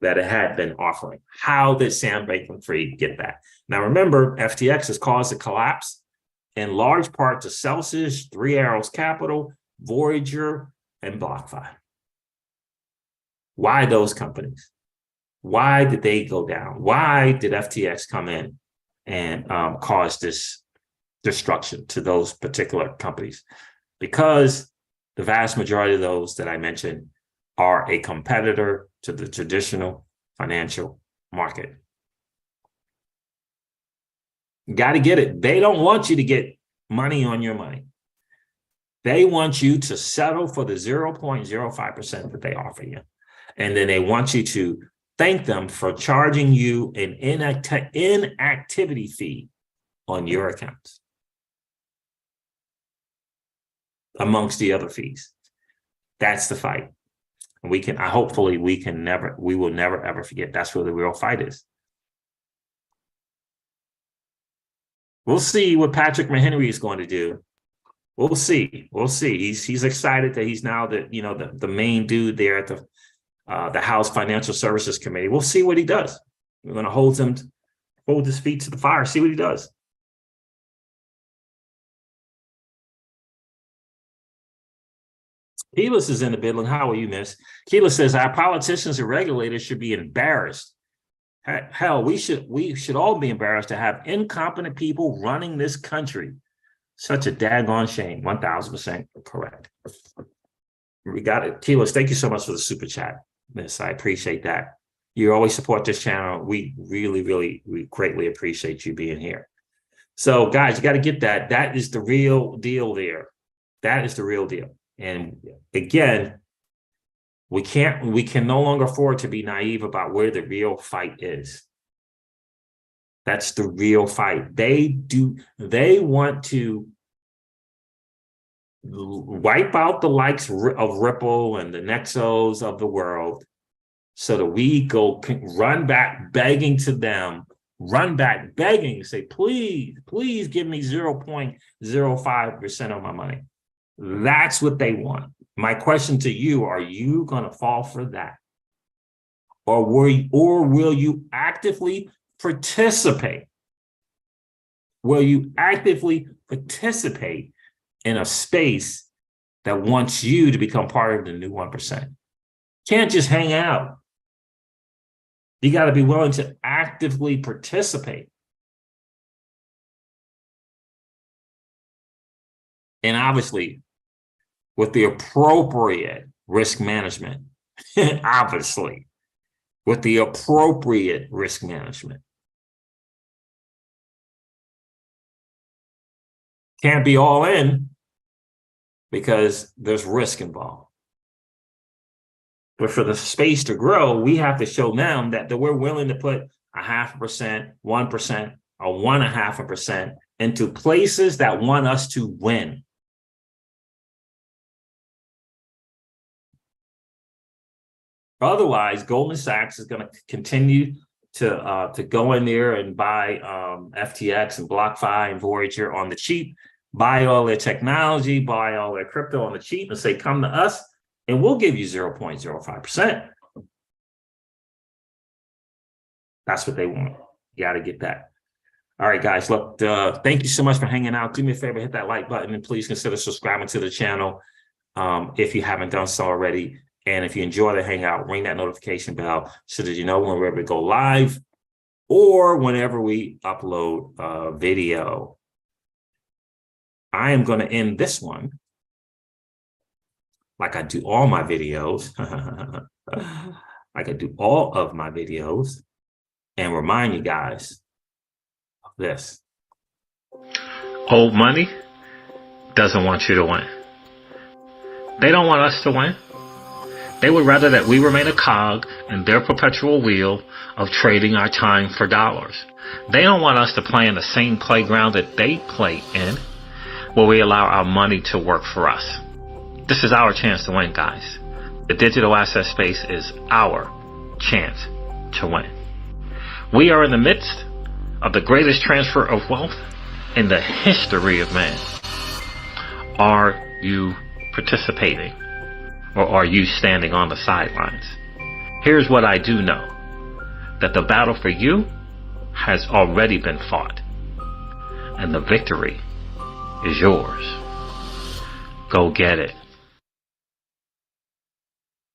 had been offering? How did Sam Bankman-Fried get that? Now, remember, FTX has caused a collapse in large part to Celsius, Three Arrows Capital, Voyager, and BlockFi. Why those companies? Why did they go down? Why did FTX come in and cause this destruction to those particular companies? Because the vast majority of those that I mentioned are a competitor to the traditional financial market. Got to get it. They don't want you to get money on your money. They want you to settle for the 0.05% that they offer you. And then they want you to thank them for charging you an inactivity fee on your accounts, amongst the other fees. That's the fight. Hopefully we will never ever forget that's where the real fight is. We'll see what Patrick McHenry is going to do. We'll see. We'll see. He's excited that he's now the main dude there at the House Financial Services Committee. We'll see what he does. We're going to hold his feet to the fire, see what he does. Keyless is in the building. How are you, miss? Keyless says our politicians and regulators should be embarrassed. Hell, we should all be embarrassed to have incompetent people running this country. Such a daggone shame. 1000% correct. We got it. Keyless, thank you so much for the super chat, miss. I appreciate that. You always support this channel. We really greatly appreciate you being here. So, guys, you got to get that. That is the real deal there. That is the real deal. And again, we can no longer afford to be naive about where the real fight is. That's the real fight. They want to wipe out the likes of Ripple and the Nexos of the world so that we run back begging to them, say, please give me 0.05% of my money. That's what they want. My question to you, are you going to fall for that? Or will you actively participate? Will you actively participate in a space that wants you to become part of the new 1%? Can't just hang out. You got to be willing to actively participate. And obviously, with the appropriate risk management, obviously, with the appropriate risk management. Can't be all in because there's risk involved. But for the space to grow, we have to show them that we're willing to put 0.5%, 1%, or 1.5% into places that want us to win. Otherwise, Goldman Sachs is going to continue to go in there and buy FTX and BlockFi and Voyager on the cheap, buy all their technology, buy all their crypto on the cheap, and say, come to us, and we'll give you 0.05%. That's what they want. You got to get that. All right, guys, look, thank you so much for hanging out. Do me a favor, hit that like button, and please consider subscribing to the channel if you haven't done so already. And if you enjoy the hangout, ring that notification bell so that you know whenever we go live or whenever we upload a video. I am going to end this one like I do all my videos, like I do all of my videos, and remind you guys of this. Old money doesn't want you to win. They don't want us to win. They would rather that we remain a cog in their perpetual wheel of trading our time for dollars. They don't want us to play in the same playground that they play in, where we allow our money to work for us. This is our chance to win, guys. The digital asset space is our chance to win. We are in the midst of the greatest transfer of wealth in the history of man. Are you participating? Or are you standing on the sidelines? Here's what I do know. That the battle for you has already been fought. And the victory is yours. Go get it.